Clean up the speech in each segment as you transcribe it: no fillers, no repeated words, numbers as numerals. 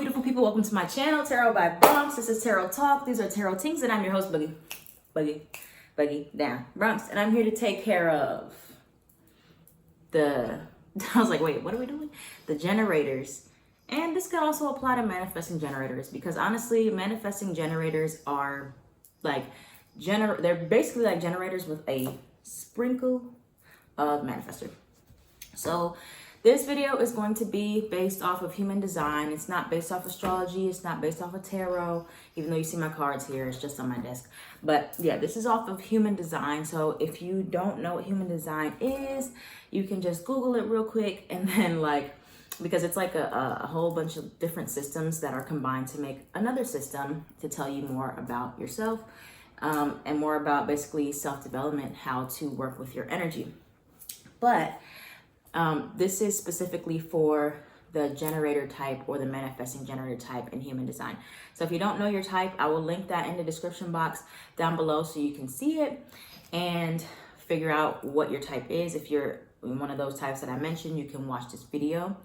beautiful people. Welcome to my channel, Tarot by Bronx. This is Tarot Talk. These are Tarot Tings, and I'm your host, Boogie down Bronx. And I'm here to take care of I was like, wait, what are we doing? The generators. And this can also apply to manifesting generators, because honestly, manifesting generators are like, they're basically like generators with a sprinkle of manifestor. So this video is going to be based off of human design. It's not based off astrology. It's not based off of tarot, even though you see my cards here. It's just on my desk. But yeah, this is off of human design. So if you don't know what human design is, you can just Google it real quick. And then because it's like a whole bunch of different systems that are combined to make another system to tell you more about yourself and more about basically self-development, how to work with your energy. But this is specifically for the generator type or the manifesting generator type in human design. So if you don't know your type, I will link that in the description box down below so you can see it and figure out what your type is. If you're one of those types that I mentioned, you can watch this video.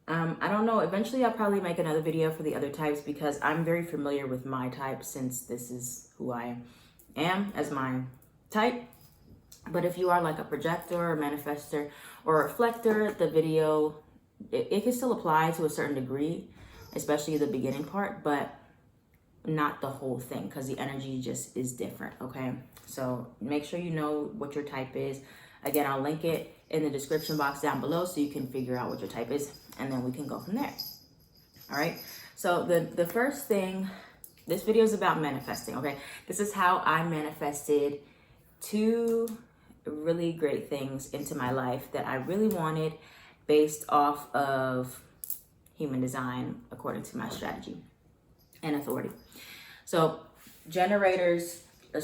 I don't know, eventually I'll probably make another video for the other types, because I'm very familiar with my type, since this is who I am as my type. But if you are like a projector or manifestor or a reflector, the video, it can still apply to a certain degree, especially the beginning part, but not the whole thing, because the energy just is different, okay? So make sure you know what your type is. Again, I'll link it in the description box down below so you can figure out what your type is, and then we can go from there. All right, so the first thing, this video is about manifesting, okay? This is how I manifested two really great things into my life that I really wanted, based off of human design according to my strategy and authority. So generators,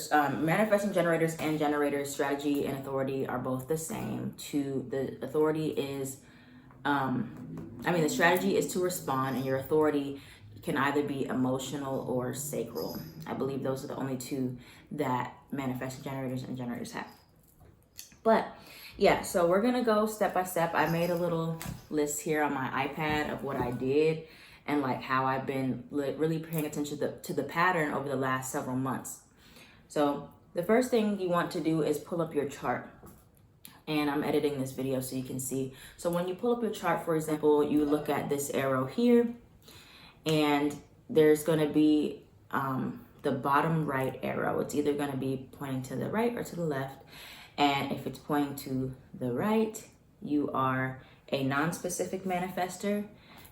manifesting generators and generators strategy and authority are both the same. The authority is the strategy is to respond, and your authority can either be emotional or sacral. I believe those are the only two that manifesting generators and generators have. But yeah, so we're gonna go step by step. I made a little list here on my iPad of what I did and like how I've been really paying attention to the pattern over the last several months. So the first thing you want to do is pull up your chart. And I'm editing this video so you can see. So when you pull up your chart, for example, you look at this arrow here, and there's gonna be the bottom right arrow. It's either gonna be pointing to the right or to the left. And if it's pointing to the right, you are a non-specific manifestor.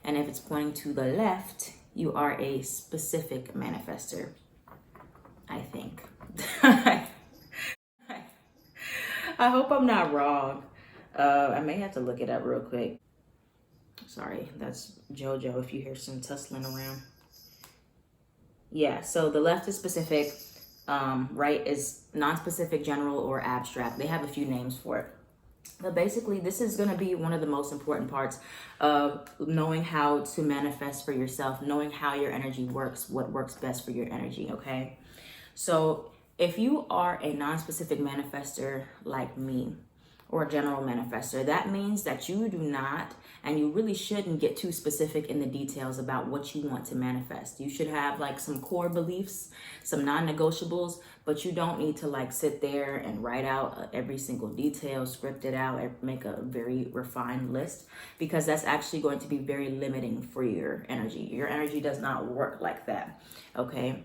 And if it's pointing to the left, you are a specific manifestor, I think. I hope I'm not wrong. I may have to look it up real quick. Sorry, that's JoJo if you hear some tussling around. Yeah, so the left is specific. Right is non-specific, general, or abstract. They have a few names for it. But basically, this is going to be one of the most important parts of knowing how to manifest for yourself, knowing how your energy works, what works best for your energy, okay? So if you are a non-specific manifestor like me, or a general manifestor, that means that you do not, and you really shouldn't get too specific in the details about what you want to manifest. You should have like some core beliefs, some non-negotiables, but you don't need to like sit there and write out every single detail, script it out, and make a very refined list, because that's actually going to be very limiting for your energy. Your energy does not work like that, okay?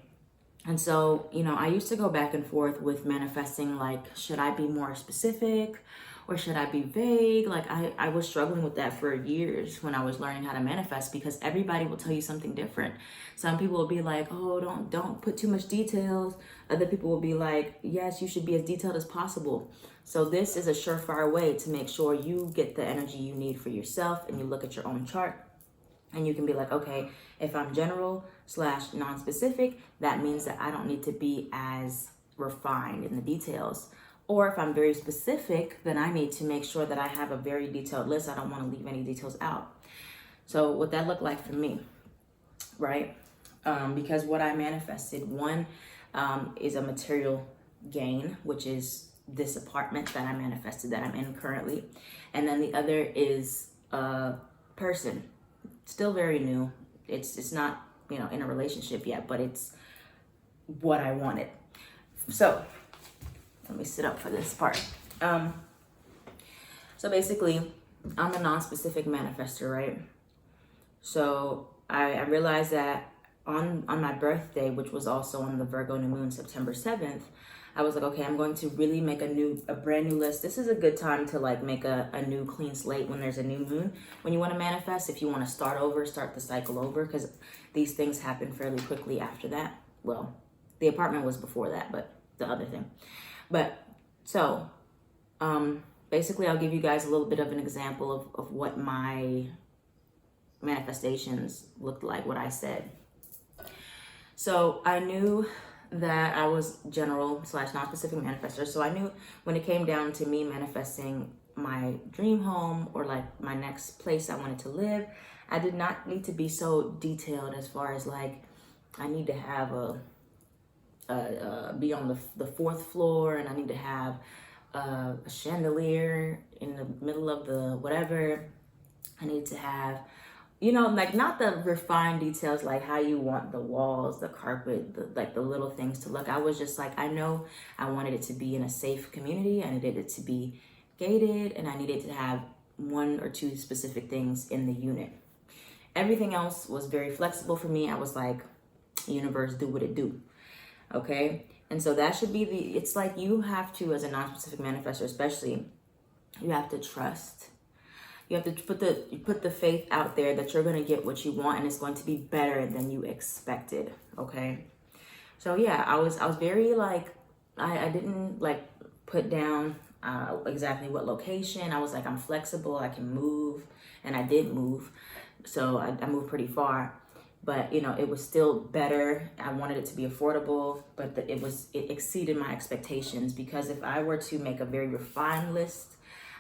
And so, I used to go back and forth with manifesting, like, should I be more specific or should I be vague? Like, I was struggling with that for years when I was learning how to manifest, because everybody will tell you something different. Some people will be like, oh, don't put too much details. Other people will be like, yes, you should be as detailed as possible. So this is a surefire way to make sure you get the energy you need for yourself, and you look at your own chart. And you can be like, okay, if I'm general/non-specific, that means that I don't need to be as refined in the details. Or if I'm very specific, then I need to make sure that I have a very detailed list. I don't want to leave any details out. So what that looked like for me, right? Because what I manifested, one is a material gain, which is this apartment that I manifested that I'm in currently. And then the other is a person. Still very new, It's not, you know, in a relationship yet, but it's what I wanted. So let me sit up for this part. So basically, I'm a non-specific manifestor, right? So I realized that on my birthday, which was also on the Virgo new moon, September 7th, I was like, okay, I'm going to really make a brand new list. This is a good time to like make a new clean slate when there's a new moon. When you want to manifest, if you want to start over, start the cycle over, because these things happen fairly quickly after that. Well, the apartment was before that, but the other thing. But so, basically, I'll give you guys a little bit of an example of what my manifestations looked like, what I said. So I knew that I was general / non-specific manifestor. So I knew when it came down to me manifesting my dream home or like my next place I wanted to live, I did not need to be so detailed as far as like, I need to have be on the fourth floor, and I need to have a chandelier in the middle of the whatever. I need to have, you know, like not the refined details, like how you want the walls, the carpet, like the little things to look. I was just like, I know I wanted it to be in a safe community. I needed it to be gated, and I needed to have 1 or 2 specific things in the unit. Everything else was very flexible for me. I was like, universe, do what it do. Okay. And so that should be it's like you have to, as a non-specific manifestor, especially, you have to trust. You have to put the faith out there that you're going to get what you want, and it's going to be better than you expected. Okay. So yeah, I was very like, I didn't like put down exactly what location. I was like, I'm flexible, I can move, and I did move. So I moved pretty far. But, you know, it was still better. I wanted it to be affordable, but it exceeded my expectations, because if I were to make a very refined list,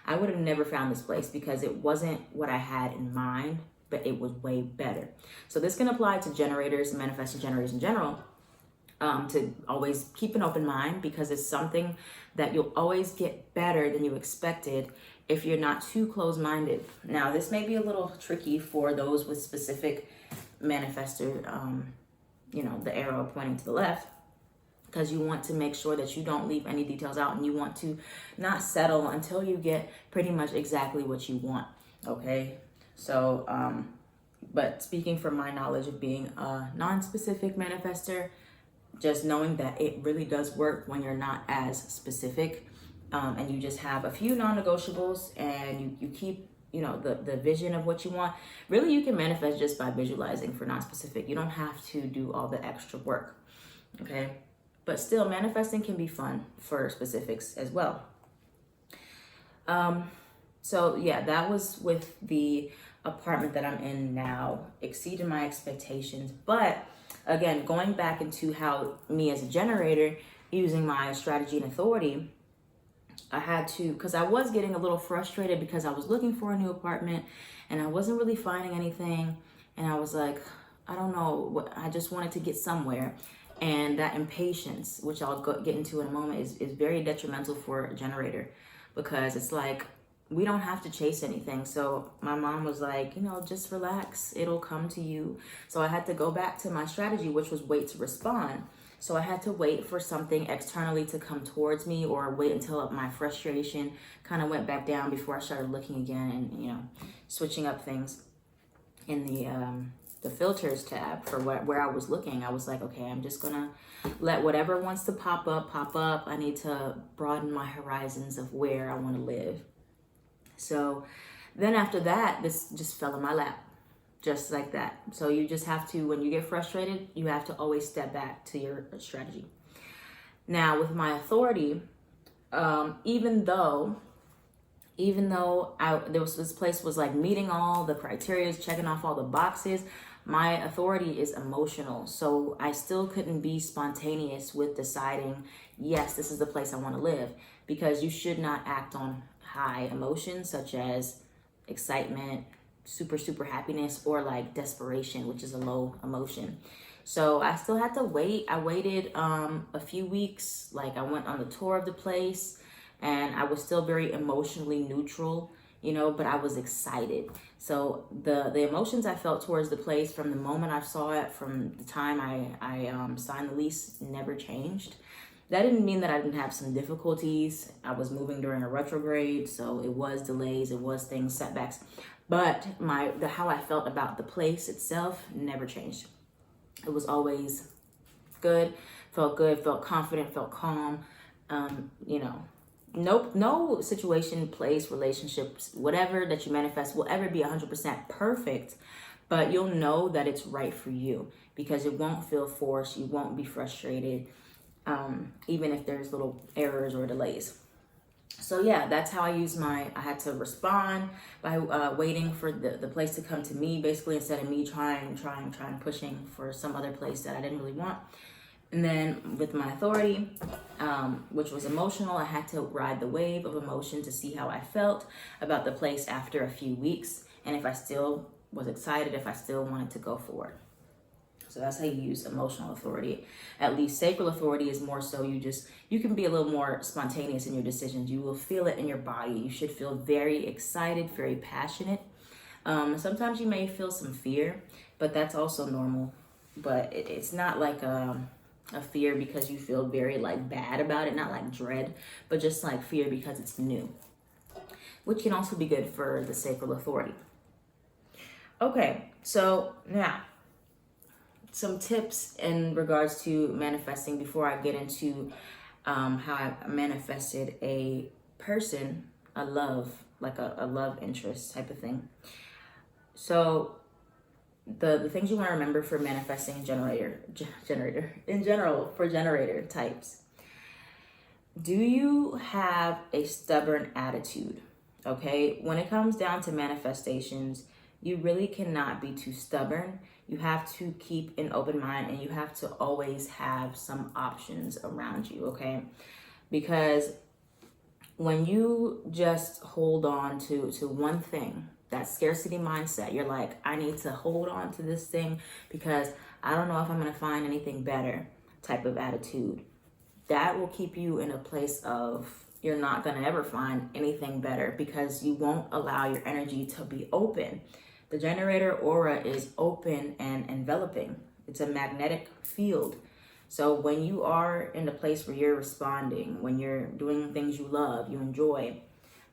I would have never found this place, because it wasn't what I had in mind, but it was way better. So this can apply to generators, manifesting generators in general, to always keep an open mind, because it's something that you'll always get better than you expected if you're not too close-minded. Now, this may be a little tricky for those with specific manifestor, you know, the arrow pointing to the left, because you want to make sure that you don't leave any details out, and you want to not settle until you get pretty much exactly what you want. Okay. So, but speaking from my knowledge of being a non-specific manifestor, just knowing that it really does work when you're not as specific, and you just have a few non-negotiables, and you keep, you know, the vision of what you want. Really, you can manifest just by visualizing for non-specific. You don't have to do all the extra work. Okay. But still, manifesting can be fun for specifics as well. So yeah, that was with the apartment that I'm in now, exceeded my expectations. But again, going back into how me as a generator, using my strategy and authority, I had to, because I was getting a little frustrated because I was looking for a new apartment and I wasn't really finding anything. And I was like, I don't know, I just wanted to get somewhere. And that impatience, which I'll get into in a moment, is very detrimental for a generator, because it's like, we don't have to chase anything. So my mom was like, you know, just relax, it'll come to you. So I had to go back to my strategy, which was wait to respond. So I had to wait for something externally to come towards me, or wait until my frustration kind of went back down before I started looking again and, you know, switching up things in the filters tab for where I was looking. I was like, okay, I'm just gonna let whatever wants to pop up. I need to broaden my horizons of where I want to live. So then after that, this just fell in my lap, just like that. So you just have to, when you get frustrated, you have to always step back to your strategy. Now with my authority, even though this place was like meeting all the criteria, checking off all the boxes, my authority is emotional. So I still couldn't be spontaneous with deciding, yes, this is the place I want to live, because you should not act on high emotions such as excitement, super happiness, or like desperation, which is a low emotion. So I still had to wait. I waited a few weeks. Like I went on the tour of the place, and I was still very emotionally neutral but I was excited. So the emotions I felt towards the place from the moment I saw it, from the time I signed the lease, never changed. That didn't mean that I didn't have some difficulties. I was moving during a retrograde, so it was delays, it was things, setbacks. But how I felt about the place itself never changed. It was always good, felt confident, felt calm. No situation, place, relationships, whatever that you manifest will ever be 100% perfect, but you'll know that it's right for you because it won't feel forced. You won't be frustrated, even if there's little errors or delays. So yeah, that's how I had to respond by waiting for the place to come to me, basically, instead of me trying, pushing for some other place that I didn't really want. And then with my authority, which was emotional, I had to ride the wave of emotion to see how I felt about the place after a few weeks, and if I still was excited, if I still wanted to go forward. So that's how you use emotional authority. At least sacral authority is more so you can be a little more spontaneous in your decisions. You will feel it in your body. You should feel very excited, very passionate. Sometimes you may feel some fear, but that's also normal. But it's not like a fear because you feel very like bad about it, not like dread, but just like fear because it's new, which can also be good for the sacral authority. Okay, so now some tips in regards to manifesting before I get into how I manifested a person, a love, like a love interest type of thing. So the things you want to remember for manifesting generator in general, for generator types. Do you have a stubborn attitude? Okay, when it comes down to manifestations, you really cannot be too stubborn. You have to keep an open mind, and you have to always have some options around you, okay? Because when you just hold on to one thing, that scarcity mindset, you're like, I need to hold on to this thing because I don't know if I'm going to find anything better type of attitude. That will keep you in a place of you're not going to ever find anything better because you won't allow your energy to be open. The generator aura is open and enveloping. It's a magnetic field. So when you are in a place where you're responding, when you're doing things you love, you enjoy,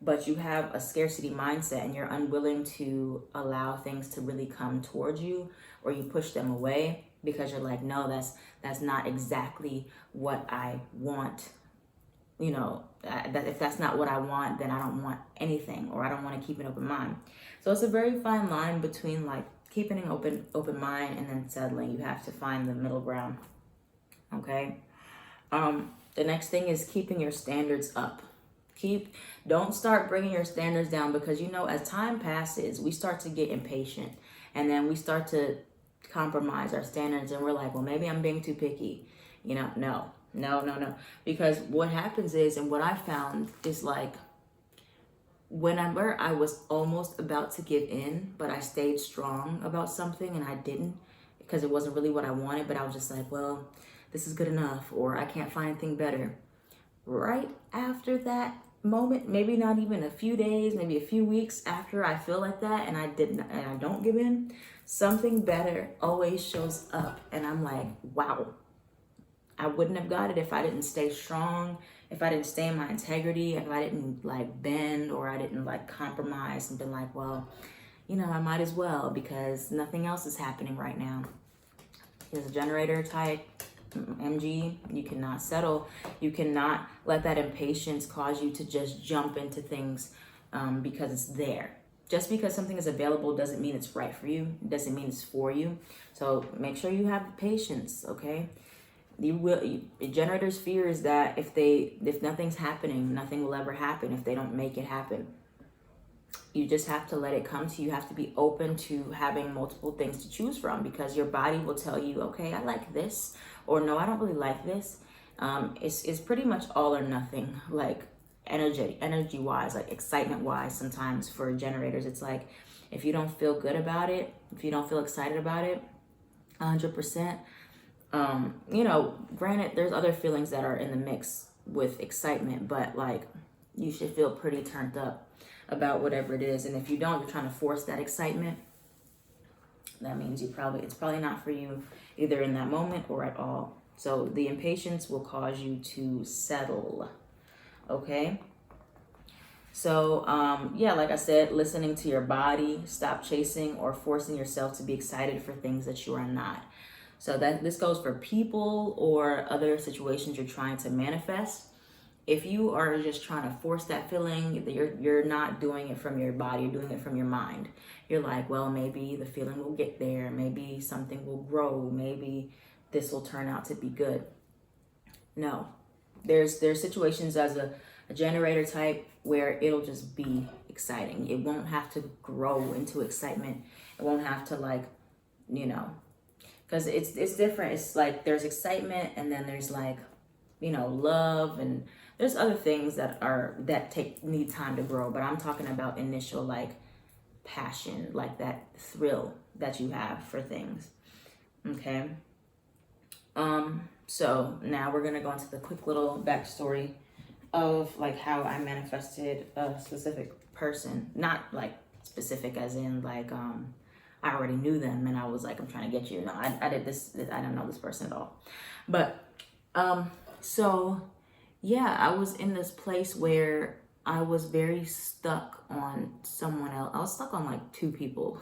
but you have a scarcity mindset and you're unwilling to allow things to really come towards you, or you push them away because you're like, no, that's not exactly what I want. That if that's not what I want, then I don't want anything, or I don't want to keep an open mind. So it's a very fine line between like keeping an open mind and then settling. You have to find the middle ground. Okay. The next thing is keeping your standards up. Don't start bringing your standards down, because as time passes, we start to get impatient, and then we start to compromise our standards, and we're like, well, maybe I'm being too picky. No. Because what happens is, and what I found is, like, whenever I was almost about to give in, but I stayed strong about something and I didn't, because it wasn't really what I wanted, but I was just like, well, this is good enough, or I can't find anything better. Right after that moment, maybe not even a few days, maybe a few weeks after I feel like that and I don't give in, something better always shows up, and I'm like, wow, I wouldn't have got it if I didn't stay strong, if I didn't stay in my integrity, if I didn't like bend, or I didn't like compromise and been like, well, I might as well, because nothing else is happening right now. Here's a generator type, MG, you cannot settle. You cannot let that impatience cause you to just jump into things because it's there. Just because something is available doesn't mean it's right for you. It doesn't mean it's for you. So make sure you have patience, okay? Generators' fear is that if nothing's happening, nothing will ever happen if they don't make it happen. You just have to let it come to you. You have to be open to having multiple things to choose from, because your body will tell you, okay, I like this, or no, I don't really like this. It's pretty much all or nothing, like energy wise, like excitement wise. Sometimes for generators, it's like, if you don't feel good about it, if you don't feel excited about it 100%, granted, there's other feelings that are in the mix with excitement, but like, you should feel pretty turned up. about whatever it is. And if you don't, you're trying to force that excitement. That means it's probably not for you either in that moment or at all. So the impatience will cause you to settle. Okay. So, yeah, like I said, listening to your body, stop chasing or forcing yourself to be excited for things that you are not. So that this goes for people or other situations you're trying to manifest. If you are just trying to force that feeling, you're not doing it from your body, you're doing it from your mind. You're like, well, maybe the feeling will get there, maybe something will grow, maybe this will turn out to be good. No. There's situations as a generator type where it'll just be exciting. It won't have to grow into excitement. It won't have to, like, you know, because it's different. It's like there's excitement and then there's, like, you know, love, and there's other things that need time to grow. But I'm talking about initial, like, passion, like that thrill that you have for things. Okay. So now we're gonna go into the quick little backstory of, like, how I manifested a specific person. Not like specific as in, like, I already knew them and I was like, I'm trying to get you. No, I did this. I don't know this person at all. But so yeah, I was in this place where I was very stuck on someone else. I was stuck on, like, two people.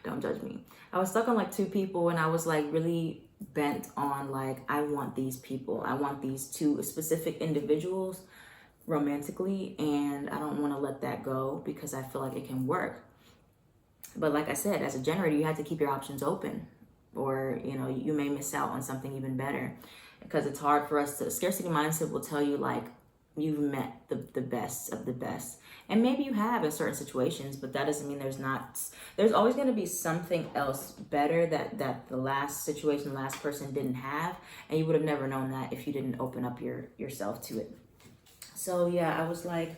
Don't judge me. I was stuck on, like, two people, and I was, like, really bent on, like, I want these people. I want these two specific individuals romantically, and I don't want to let that go because I feel like it can work. But like I said, as a generator, you have to keep your options open, or, you know, you may miss out on something even better, because it's hard for us to, scarcity mindset will tell you, like, you've met the best of the best. And maybe you have in certain situations, but that doesn't mean there's always going to be something else better that the last situation, the last person didn't have. And you would have never known that if you didn't open up yourself to it. So yeah, I was like,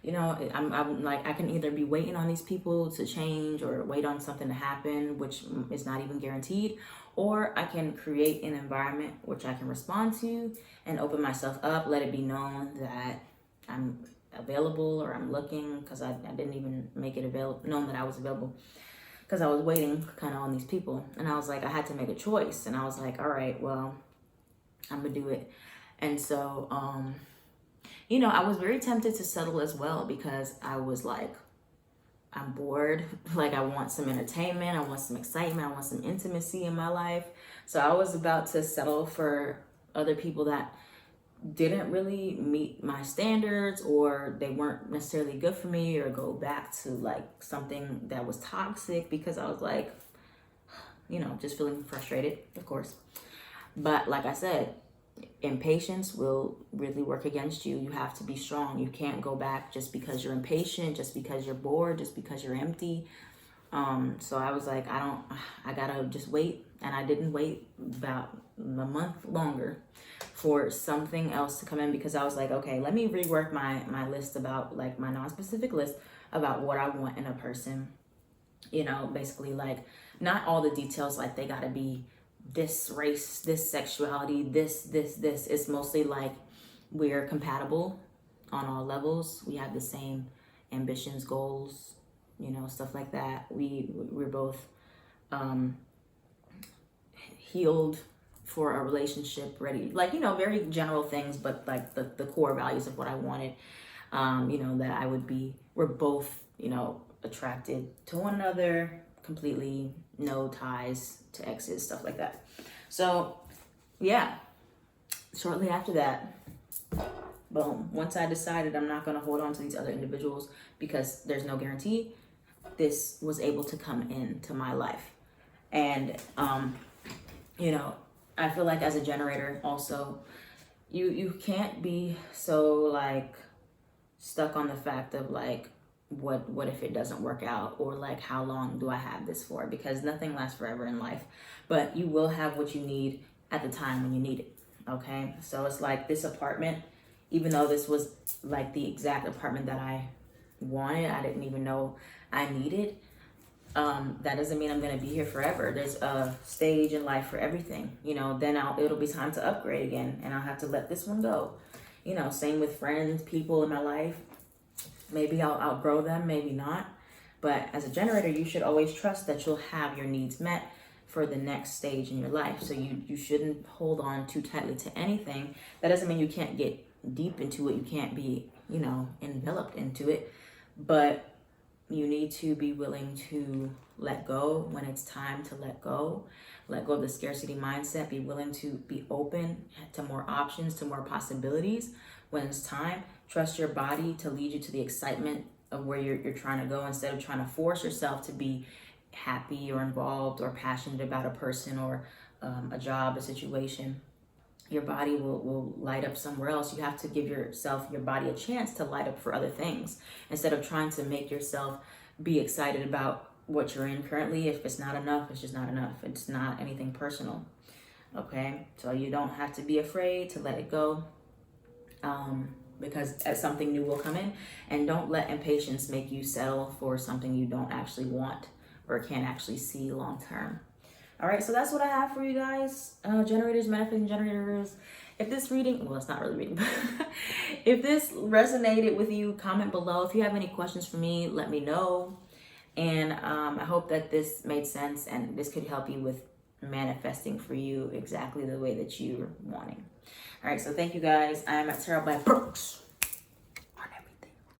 you know, I'm like, I can either be waiting on these people to change or wait on something to happen, which is not even guaranteed, or I can create an environment which I can respond to and open myself up, let it be known that I'm available or I'm looking, because I didn't even make it known that I was available, because I was waiting kind of on these people. And I was like, I had to make a choice, and I was like, all right, well, I'm gonna do it. And so you know, I was very tempted to settle as well, because I was like, I'm bored. Like, I want some entertainment. I want some excitement. I want some intimacy in my life. So I was about to settle for other people that didn't really meet my standards, or they weren't necessarily good for me, or go back to, like, something that was toxic, because I was like, you know, just feeling frustrated, of course. But like I said, impatience will really work against you. You have to be strong. You can't go back just because you're impatient, just because you're bored, just because you're empty. So I was like, I gotta just wait. And I didn't wait about a month longer for something else to come in, because I was like, okay, let me rework my list about, like, my non-specific list about what I want in a person. You know, basically, like, not all the details, like, they gotta be this race, this sexuality, this. It's mostly like we're compatible on all levels. We have the same ambitions, goals, you know, stuff like that. We're both healed for a relationship, ready, like, you know, very general things, but like the core values of what I wanted, you know, that we're both, you know, attracted to one another, completely no ties to exes, stuff like that. So yeah, shortly after that, boom, once I decided I'm not going to hold on to these other individuals because there's no guarantee, this was able to come into my life. And you know, I feel like as a generator also, you can't be so, like, stuck on the fact of, like, what if it doesn't work out, or, like, how long do I have this for, because nothing lasts forever in life. But you will have what you need at the time when you need it. Okay, so it's like this apartment, even though this was, like, the exact apartment that I wanted, I didn't even know I needed, that doesn't mean I'm going to be here forever. There's a stage in life for everything, you know. Then it'll be time to upgrade again, and I'll have to let this one go, you know. Same with friends, people in my life. Maybe I'll outgrow them, maybe not. But as a generator, you should always trust that you'll have your needs met for the next stage in your life. So you shouldn't hold on too tightly to anything. That doesn't mean you can't get deep into it. You can't be, enveloped into it. But you need to be willing to let go when it's time to let go. Let go of the scarcity mindset. Be willing to be open to more options, to more possibilities when it's time. Trust your body to lead you to the excitement of where you're trying to go, instead of trying to force yourself to be happy or involved or passionate about a person or a job, a situation. Your body will light up somewhere else. You have to give your body a chance to light up for other things, instead of trying to make yourself be excited about what you're in currently. If it's not enough, it's just not enough. It's not anything personal. Okay, so you don't have to be afraid to let it go, because something new will come in. And don't let impatience make you settle for something you don't actually want or can't actually see long term. All right, so that's what I have for you guys. Generators, manifesting generators. If this reading, well, it's not really reading, but if this resonated with you, comment below. If you have any questions for me, let me know. And I hope that this made sense and this could help you with manifesting for you exactly the way that you're wanting. All right, so thank you guys. I am at Sarah Black Brooks.